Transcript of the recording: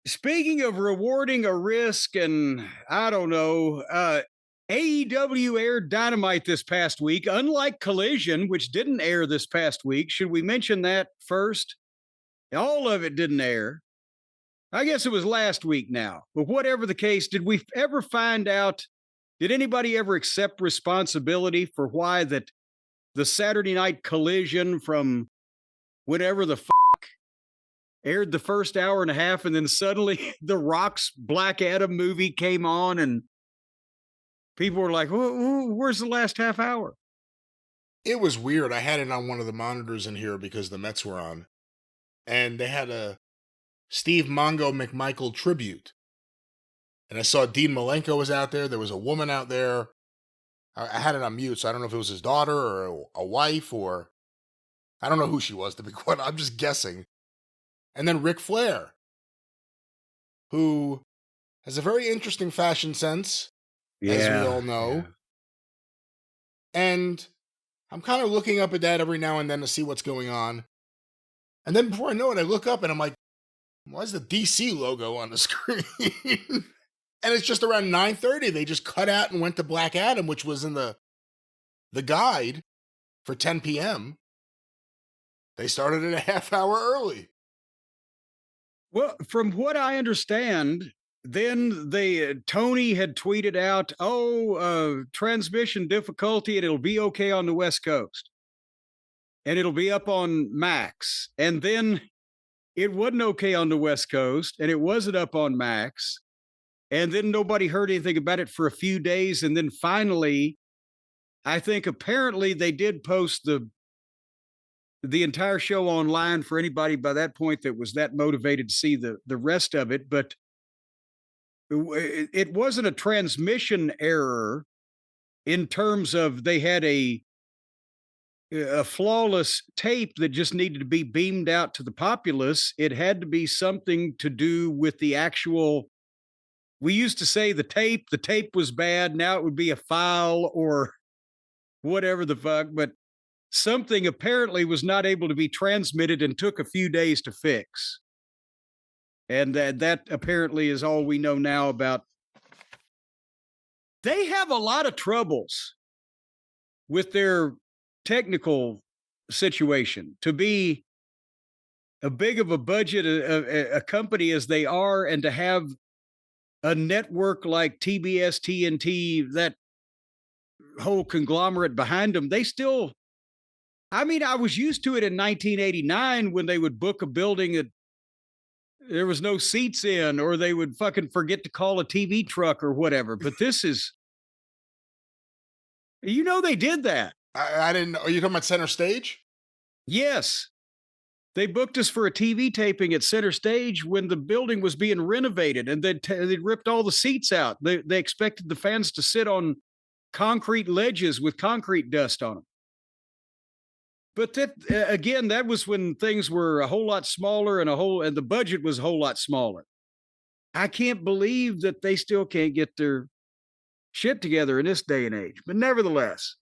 Speaking of rewarding a risk, and I don't know, AEW aired Dynamite this past week, unlike Collision, which didn't air this past week. Should we mention that first? All of it didn't air. I guess it was last week now. But whatever the case, did we ever find out? Did anybody ever accept responsibility for why that the Saturday night Collision from whatever the aired the first hour and a half, and then suddenly The Rock's Black Adam movie came on, and people were like, Where's the last half hour?" It was weird. I had it on one of the monitors in here because the Mets were on, and they had a Steve Mongo McMichael tribute. And I saw Dean Malenko was out there. There was a woman out there. I had it on mute, so I don't know if it was his daughter or a wife or I don't know who she was, to be quite. I'm just guessing. And then Ric Flair, who has a very interesting fashion sense, as we all know. Yeah. And I'm kind of looking up at that every now and then to see what's going on. And then before I know it, I look up and I'm like, why is the DC logo on the screen? And it's just around 9:30. They just cut out and went to Black Adam, which was in the guide for 10 p.m. They started it a half hour early. Well, from what I understand, then Tony had tweeted out, transmission difficulty, and it'll be okay on the West Coast, and it'll be up on Max." And then it wasn't okay on the West Coast, and it wasn't up on Max. And then nobody heard anything about it for a few days. And then finally, I think apparently they did post the entire show online for anybody by that point that was that motivated to see the rest of it. But it wasn't a transmission error in terms of they had a flawless tape that just needed to be beamed out to the populace. It had to be something to do with the actual. We used to say the tape was bad. Now it would be a file or whatever the fuck, but something apparently was not able to be transmitted and took a few days to fix. And that apparently is all we know now about. They have a lot of troubles with their technical situation to be a big of a budget, a company as they are, and to have a network like TBS, TNT, that whole conglomerate behind them. They still, I mean, I was used to it in 1989 when they would book a building that there was no seats in, or they would fucking forget to call a TV truck or whatever. But this is, they did that. I didn't know. Are you talking about Center Stage? Yes. They booked us for a TV taping at Center Stage when the building was being renovated, and they'd ripped all the seats out. They expected the fans to sit on concrete ledges with concrete dust on them. But that again, that was when things were a whole lot smaller and the budget was a whole lot smaller. I can't believe that they still can't get their shit together in this day and age. But nevertheless,